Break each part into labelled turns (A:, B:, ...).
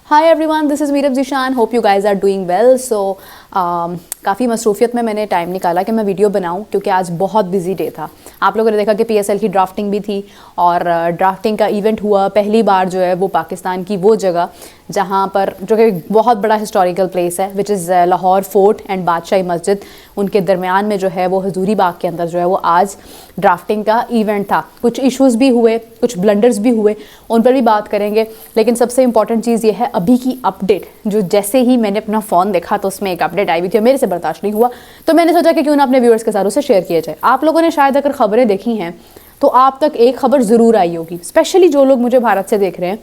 A: Hi everyone, this is Meerab Zeeshan. Hope you guys are doing well. So काफ़ी मसरूफियत में मैंने टाइम निकाला कि मैं वीडियो बनाऊं, क्योंकि आज बहुत बिजी डे था। आप लोगों ने देखा कि पीएसएल की ड्राफ्टिंग भी थी और ड्राफ्टिंग का इवेंट हुआ पहली बार जो है वो पाकिस्तान की वो जगह जहां पर, जो कि बहुत बड़ा हिस्टोरिकल प्लेस है, which is Lahore fort and Badshahi Masjid, उनके दरमियान में जो है वो हजूरी बाग के अंदर जो है वो आज ड्राफ्टिंग का इवेंट था। कुछ इश्यूज़ भी हुए, कुछ ब्लंडर्स भी हुए, उन पर भी बात करेंगे। लेकिन सबसे इंपॉर्टेंट चीज़ ये है अभी की अपडेट, जो जैसे ही मैंने अपना फ़ोन देखा तो उसमें एक अपडेट आई हुई थी, मेरे से बर्दाश्त नहीं हुआ, तो मैंने सोचा कि क्यों ना अपने व्यूअर्स के साथ उसे शेयर किया जाए। आप लोगों ने शायद अगर खबरें देखी हैं तो आप तक एक खबर ज़रूर आई होगी, स्पेशली जो लोग मुझे भारत से देख रहे हैं,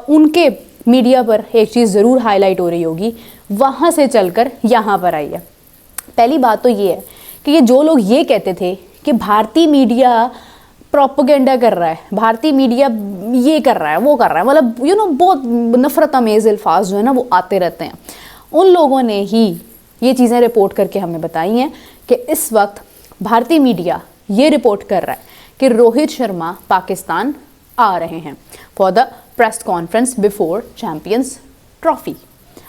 A: उनके मीडिया पर एक चीज़ ज़रूर हाईलाइट हो रही होगी, वहाँ से चलकर यहाँ पर आई है। पहली बात तो ये है कि ये जो लोग ये कहते थे कि भारतीय मीडिया प्रोपोगेंडा कर रहा है, भारतीय मीडिया ये कर रहा है, वो कर रहा है, मतलब बहुत नफरत अमेज़ अल्फाज जो है ना वो आते रहते हैं, उन लोगों ने ही ये चीज़ें रिपोर्ट करके हमें बताई हैं कि इस वक्त भारतीय मीडिया ये रिपोर्ट कर रहा है कि रोहित शर्मा पाकिस्तान आ रहे हैं for the press conference before champions trophy.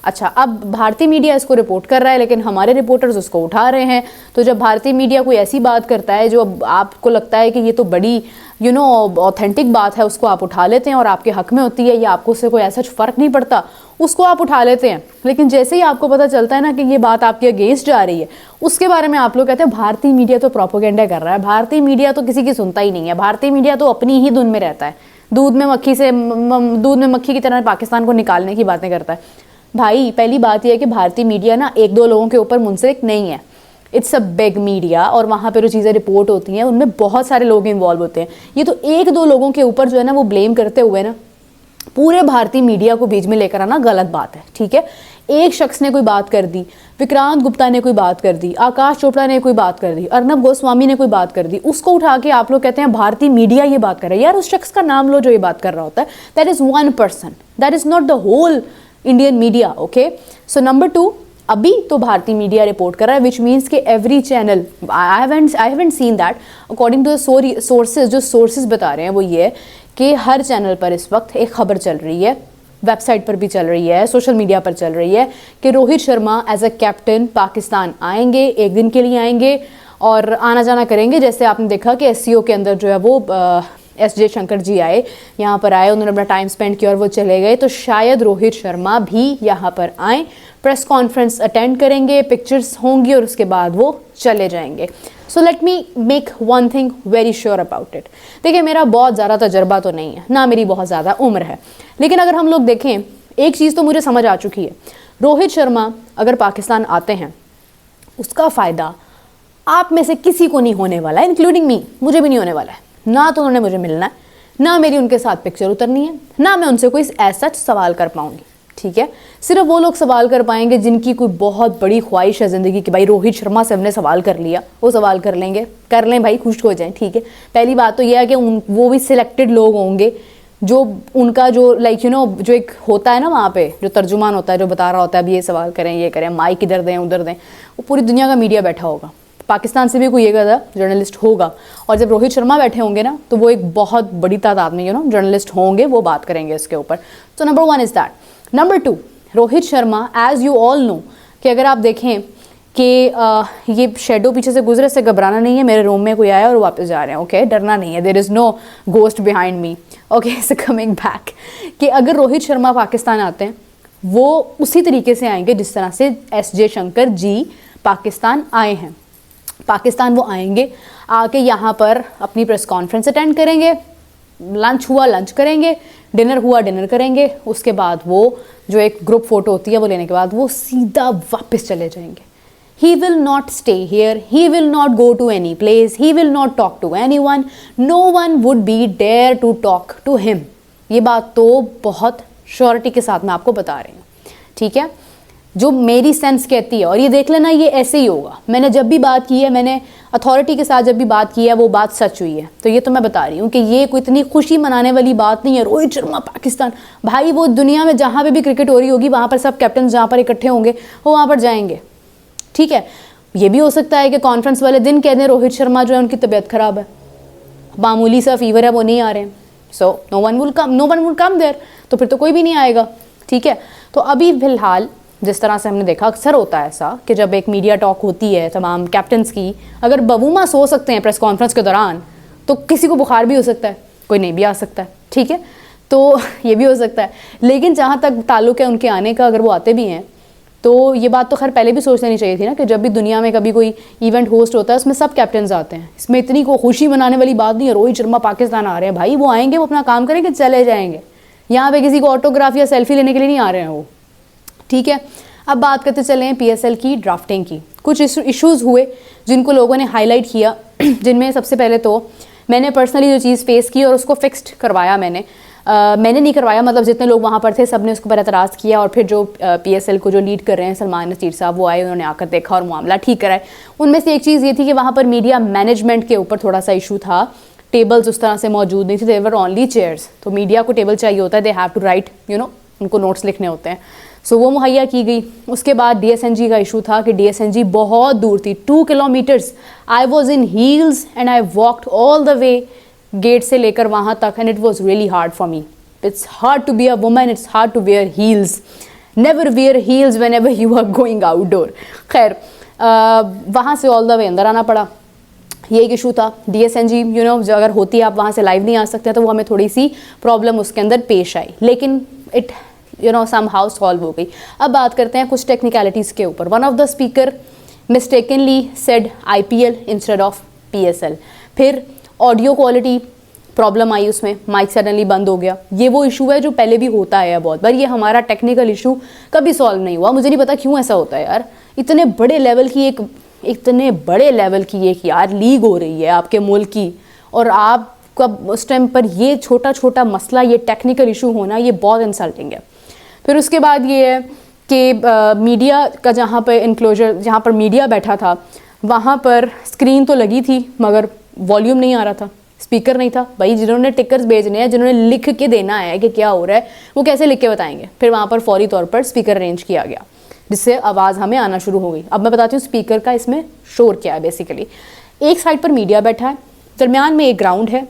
A: अच्छा, अब भारतीय मीडिया इसको रिपोर्ट कर रहा है, लेकिन हमारे रिपोर्टर्स उसको उठा रहे हैं। तो जब भारतीय मीडिया कोई ऐसी बात करता है जो आपको लगता है कि ये तो बड़ी ऑथेंटिक बात है, उसको आप उठा लेते हैं और आपके हक में होती है या आपको उससे कोई ऐसा फ़र्क नहीं पड़ता, उसको आप उठा लेते हैं। लेकिन जैसे ही आपको पता चलता है ना कि ये बात आपके अगेंस्ट जा रही है, उसके बारे में आप लोग कहते हैं भारतीय मीडिया तो प्रोपोगेंडा कर रहा है, भारतीय मीडिया तो किसी की सुनता ही नहीं है, भारतीय मीडिया तो अपनी ही धुन में रहता है, दूध में मक्खी की तरह पाकिस्तान को निकालने की बातें करता है। भाई, पहली बात यह है कि भारतीय मीडिया ना एक दो लोगों के ऊपर मुंसलिक नहीं है, इट्स अ बिग मीडिया, और वहाँ पे जो चीज़ें रिपोर्ट होती हैं उनमें बहुत सारे लोग इन्वॉल्व होते हैं। ये तो एक दो लोगों के ऊपर जो है ना वो ब्लेम करते हुए ना पूरे भारतीय मीडिया को बीच में लेकर आना गलत बात है, ठीक है। एक शख्स ने कोई बात कर दी, विक्रांत गुप्ता ने कोई बात कर दी, आकाश चोपड़ा ने कोई बात कर दी, अर्नब गोस्वामी ने कोई बात कर दी, उसको उठा के आप लोग कहते हैं भारतीय मीडिया ये बात कर रहा है। यार, उस शख्स का नाम लो जो ये बात कर रहा होता है, that is one person, that is not the whole Indian media, okay. So number 2, अभी तो भारतीय मीडिया रिपोर्ट कर रहा है, विच मीन्स कि every channel, I haven't seen that, according to the sources, जो सोर्सेज बता रहे हैं वो ये है कि हर चैनल पर इस वक्त एक खबर चल रही है, वेबसाइट पर भी चल रही है, सोशल मीडिया पर चल रही है कि Rohit Sharma as a captain Pakistan आएंगे, एक दिन के लिए आएंगे और आना जाना करेंगे। जैसे आपने देखा कि एससीओ के अंदर जो है वो एस शंकर जी आए, यहाँ पर आए, उन्होंने अपना टाइम स्पेंड किया और वो चले गए, तो शायद रोहित शर्मा भी यहाँ पर आए, प्रेस कॉन्फ्रेंस अटेंड करेंगे, पिक्चर्स होंगी और उसके बाद वो चले जाएंगे। So let me make one thing very sure about it. देखिए, मेरा बहुत ज़्यादा तजर्बा तो नहीं है, ना मेरी बहुत ज़्यादा उम्र है, लेकिन अगर हम लोग देखें, एक चीज़ तो मुझे समझ आ चुकी है, रोहित शर्मा अगर पाकिस्तान आते हैं उसका फ़ायदा आप में से किसी को नहीं होने वाला है, इंक्लूडिंग मी, मुझे भी नहीं होने वाला है। ना तो उन्होंने मुझे मिलना है, ना मेरी उनके साथ पिक्चर उतरनी है, ना मैं उनसे कोई ऐसा सवाल कर पाऊंगी, ठीक है। सिर्फ वो लोग सवाल कर पाएंगे जिनकी कोई बहुत बड़ी ख्वाहिश है ज़िंदगी की, भाई रोहित शर्मा से हमने सवाल कर लिया, वो सवाल कर लेंगे, कर लें भाई, खुश हो जाएं, ठीक है। पहली बात तो यह है कि वो भी सिलेक्टेड लोग होंगे जो उनका जो जो एक होता है ना वहाँ पे जो तर्जुमान होता है, जो बता रहा होता है अभी ये सवाल करें, ये करें, माइक इधर दें उधर दें, वो पूरी दुनिया का मीडिया बैठा होगा। पाकिस्तान से भी कोई एक आधा जर्नलिस्ट होगा, और जब रोहित शर्मा बैठे होंगे ना तो वो एक बहुत बड़ी तादाद में जर्नलिस्ट होंगे, वो बात करेंगे इसके ऊपर। तो number 1 is that. Number 2, Rohit Sharma, as you all know कि अगर आप देखें कि ये शेडो पीछे से गुजरे, से घबराना नहीं है, मेरे रूम में कोई आया और वापस जा रहे हैं, ओके, डरना नहीं है, there is no ghost behind me, okay. So coming back, कि अगर रोहित शर्मा पाकिस्तान आते हैं वो उसी तरीके से आएंगे जिस तरह से एस शंकर जी पाकिस्तान आए हैं। पाकिस्तान वो आएंगे, आके यहाँ पर अपनी प्रेस कॉन्फ्रेंस अटेंड करेंगे, लंच हुआ लंच करेंगे, डिनर हुआ डिनर करेंगे, उसके बाद वो जो एक ग्रुप फोटो होती है वो लेने के बाद वो सीधा वापस चले जाएंगे। He will not stay here, he will not go to any place, he will not talk to anyone, no one would be dare to talk to him। ये बात तो बहुत श्योरिटी के साथ मैं आपको बता रही हूँ, ठीक है, जो मेरी सेंस कहती है, और ये देख लेना ये ऐसे ही होगा। मैंने जब भी बात की है, मैंने अथॉरिटी के साथ जब भी बात की है, वो बात सच हुई है। तो ये तो मैं बता रही हूँ कि ये कोई इतनी खुशी मनाने वाली बात नहीं है, रोहित शर्मा पाकिस्तान, भाई वो दुनिया में जहाँ पे भी क्रिकेट हो रही होगी वहाँ पर सब कैप्टन जहाँ पर इकट्ठे होंगे वो वहाँ पर जाएंगे, ठीक है। ये भी हो सकता है कि कॉन्फ्रेंस वाले दिन कह दें रोहित शर्मा जो है उनकी तबीयत खराब है, मामूली सा फीवर है, वो नहीं आ रहे हैं, so no one will come there, तो फिर तो कोई भी नहीं आएगा। ठीक है। तो अभी फिलहाल जिस तरह से हमने देखा, अक्सर होता है ऐसा कि जब एक मीडिया टॉक होती है तमाम कैप्टन्स की, अगर बबूमा सो सकते हैं प्रेस कॉन्फ्रेंस के दौरान, तो किसी को बुखार भी हो सकता है, कोई नहीं भी आ सकता है, ठीक है। तो ये भी हो सकता है। लेकिन जहाँ तक ताल्लुक है उनके आने का, अगर वो आते भी हैं तो ये बात तो खैर पहले भी सोच लेनी चाहिए थी ना कि जब भी दुनिया में कभी कोई इवेंट होस्ट होता है उसमें सब कैप्टन्स आते हैं। इसमें इतनी को खुशी मनाने वाली बात नहीं है, रोहित शर्मा पाकिस्तान आ रहे हैं, भाई वो आएंगे, वो अपना काम करेंगे, चले जाएंगे। यहाँ पे किसी को ऑटोग्राफ या सेल्फी लेने के लिए नहीं आ रहे हैं वो, ठीक है। अब बात करते चले हैं PSL की ड्राफ्टिंग की। कुछ इश्यूज़ हुए जिनको लोगों ने हाईलाइट किया, जिनमें सबसे पहले तो मैंने पर्सनली जो चीज़ फेस की और उसको फिक्स्ड करवाया मैंने नहीं करवाया, मतलब जितने लोग वहाँ पर थे सब ने उसके ऊपर एतराज़ किया। और फिर जो PSL को जो लीड कर रहे हैं सलमान नसीर साहब, वो आए, उन्होंने आकर देखा और मामला ठीक कराए। उनमें से एक चीज़ ये थी कि वहाँ पर मीडिया मैनेजमेंट के ऊपर थोड़ा सा इशू था। टेबल्स उस तरह से मौजूद नहीं थे, देवर ओनली चेयर्स। तो मीडिया को टेबल चाहिए होता है, दे हैव टू राइट, उनको नोट्स लिखने होते हैं। सो वो मुहैया की गई। उसके बाद DSNG का इशू था कि DSNG बहुत दूर थी, 2 kilometres. I was in heels and I walked all the way gate से लेकर वहाँ तक, and it was really hard for me. It's hard to be a woman, it's hard to wear heels. Never wear heels whenever you are going outdoor. खैर वहाँ से all the वे अंदर आना पड़ा, ये एक इशू था। DSNG जो अगर होती आप वहाँ से लाइव नहीं आ सकते तो वो हमें थोड़ी सी प्रॉब्लम उसके अंदर पेश आई, लेकिन इट somehow सॉल्व हो गई। अब बात करते हैं कुछ टेक्निकलिटीज़ के ऊपर। One of the speaker mistakenly said IPL instead of PSL। फिर ऑडियो क्वालिटी प्रॉब्लम आई, उसमें माइक सडनली बंद हो गया। ये वो इशू है जो पहले भी होता है बहुत बार। ये हमारा टेक्निकल इशू कभी सॉल्व नहीं हुआ, मुझे नहीं पता क्यों ऐसा होता है यार। इतने बड़े लेवल की एक यार लीग हो रही है आपके मुल्क की, और आपका उस टाइम पर ये छोटा छोटा मसला, ये टेक्निकल इशू होना, ये बहुत इंसल्टिंग है। फिर उसके बाद ये है कि मीडिया का जहाँ पर इनक्लोजर, जहाँ पर मीडिया बैठा था वहाँ पर स्क्रीन तो लगी थी मगर वॉल्यूम नहीं आ रहा था, स्पीकर नहीं था। भाई जिन्होंने टिकर्स भेजने हैं, जिन्होंने लिख के देना है कि क्या हो रहा है, वो कैसे लिख के बताएंगे। फिर वहाँ पर फौरी तौर पर स्पीकर अरेंज किया गया जिससे आवाज़ हमें आना शुरू हो गई। अब मैं बताती हूँ स्पीकर का इसमें शोर क्या है। बेसिकली एक साइड पर मीडिया बैठा है, दरमियान में एक ग्राउंड है,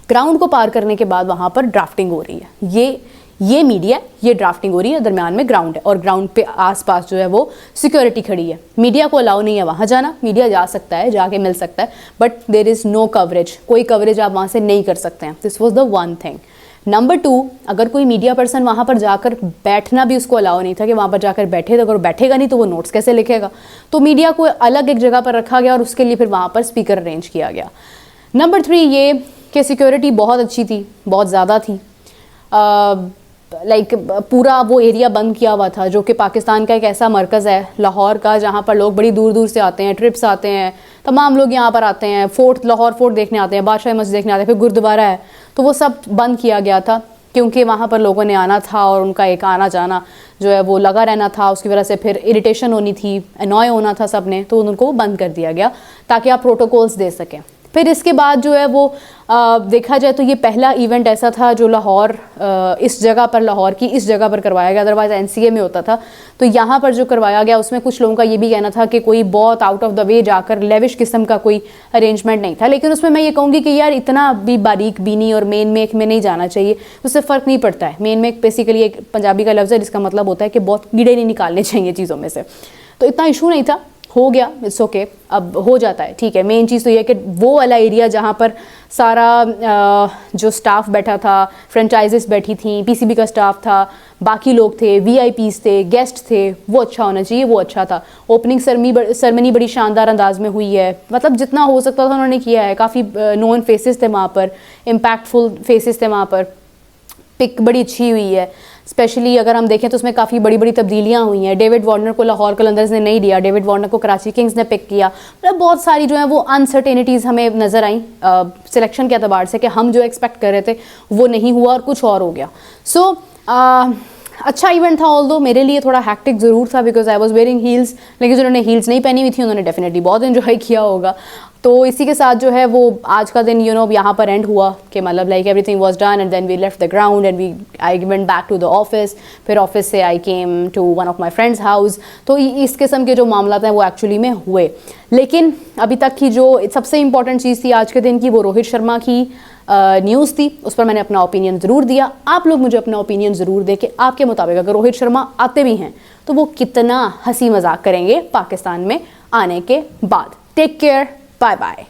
A: ग्राउंड को पार करने के बाद वहाँ पर ड्राफ्टिंग हो रही है। ये मीडिया, ये ड्राफ्टिंग हो रही है, दरमियान में ग्राउंड है और ग्राउंड पे आसपास जो है वो सिक्योरिटी खड़ी है। मीडिया को अलाउ नहीं है वहाँ जाना, मीडिया जा सकता है, जाके मिल सकता है, but there is no coverage, कोई कवरेज आप वहाँ से नहीं कर सकते हैं। This was the one thing. Number 2, अगर कोई मीडिया पर्सन वहाँ पर जाकर बैठना भी उसको अलाउ नहीं था कि वहाँ पर जाकर बैठे, तो अगर बैठेगा नहीं तो वो नोट्स कैसे लिखेगा। तो मीडिया को अलग एक जगह पर रखा गया और उसके लिए फिर वहाँ पर स्पीकर अरेंज किया गया। नंबर 3 ये कि सिक्योरिटी बहुत अच्छी थी, बहुत ज़्यादा थी। लाइक पूरा वो एरिया बंद किया हुआ था, जो कि पाकिस्तान का एक ऐसा मरकज़ है लाहौर का जहाँ पर लोग बड़ी दूर दूर से आते हैं, ट्रिप्स आते हैं, तमाम लोग यहाँ पर आते हैं, फोर्ट, लाहौर फोर्ट देखने आते हैं, बादशाही मस्जिद देखने आते हैं, फिर गुरुद्वारा है। तो वो सब बंद किया गया था क्योंकि वहाँ पर लोगों ने आना था और उनका एक आना जाना जो है वो लगा रहना था। उसकी वजह से फिर इरिटेशन होनी थी, अनॉय होना था सब ने, तो उनको बंद कर दिया गया ताकि आप प्रोटोकॉल्स दे सकें। फिर इसके बाद जो है वो देखा जाए तो ये पहला इवेंट ऐसा था जो लाहौर इस जगह पर, लाहौर की इस जगह पर करवाया गया। अदरवाइज़ NCA में होता था। तो यहाँ पर जो करवाया गया उसमें कुछ लोगों का ये भी कहना था कि कोई बहुत आउट ऑफ द वे जाकर लेविश किस्म का कोई अरेंजमेंट नहीं था। लेकिन उसमें मैं ये कहूँगी कि यार इतना भी बारीक बीनी और मेन मेक में नहीं जाना चाहिए, उससे फ़र्क नहीं पड़ता है। मेन मेक बेसिकली एक पंजाबी का लफ्ज़ है जिसका मतलब होता है कि बहुत कीड़े नहीं निकालने चाहिए चीज़ों में से। तो इतना इशू नहीं था, हो गया, इट्स ओके, अब हो जाता है, ठीक है। मेन चीज़ तो ये है कि वो वाला एरिया जहाँ पर सारा जो स्टाफ बैठा था, फ्रेंचाइजेस बैठी थी, PCB का स्टाफ था, बाकी लोग थे, VIPs थे, गेस्ट थे, वो अच्छा होना चाहिए, वो अच्छा था। ओपनिंग सरमनी बड़ी शानदार अंदाज में हुई है, मतलब जितना हो सकता था उन्होंने किया है। काफ़ी नोन फेसेस थे वहाँ पर, इम्पैक्टफुल फेसेस थे वहाँ पर, पिक बड़ी अच्छी हुई है। स्पेशली अगर हम देखें तो उसमें काफ़ी बड़ी बड़ी तब्दीलियाँ हुई हैं। डेविड वार्नर को लाहौर कलंदर्स ने नहीं दिया, डेविड वार्नर को कराची किंग्स ने पिक किया। मतलब बहुत सारी जो है वो अनसर्टेनिटीज़ हमें नज़र आई सिलेक्शन के अतबार से कि हम जो एक्सपेक्ट कर रहे थे वो नहीं हुआ और कुछ और हो गया। सो अच्छा इवेंट था, ऑल्दो मेरे लिए थोड़ा हैक्टिक ज़रूर था because I was wearing heels. लेकिन जिन्होंने हील्स नहीं पहनी हुई थी उन्होंने डेफिनेटली बहुत इन्जॉय किया होगा। तो इसी के साथ जो है वो आज का दिन यहाँ पर एंड हुआ कि मतलब like everything was done and then we left the ground and I went back to the office. फिर ऑफिस से I came to one of my friends house. तो इस किस्म के जो मामला हैं वो एक्चुअली में हुए। लेकिन अभी तक की जो सबसे इंपॉर्टेंट चीज़ थी आज के दिन की, वो रोहित शर्मा की न्यूज़ थी। उस पर मैंने अपना ओपिनियन ज़रूर दिया। आप लोग मुझे अपना ओपिनियन ज़रूर दें कि आपके मुताबिक अगर रोहित शर्मा आते भी हैं तो वो कितना हंसी मजाक करेंगे पाकिस्तान में आने के बाद। Take care, bye bye.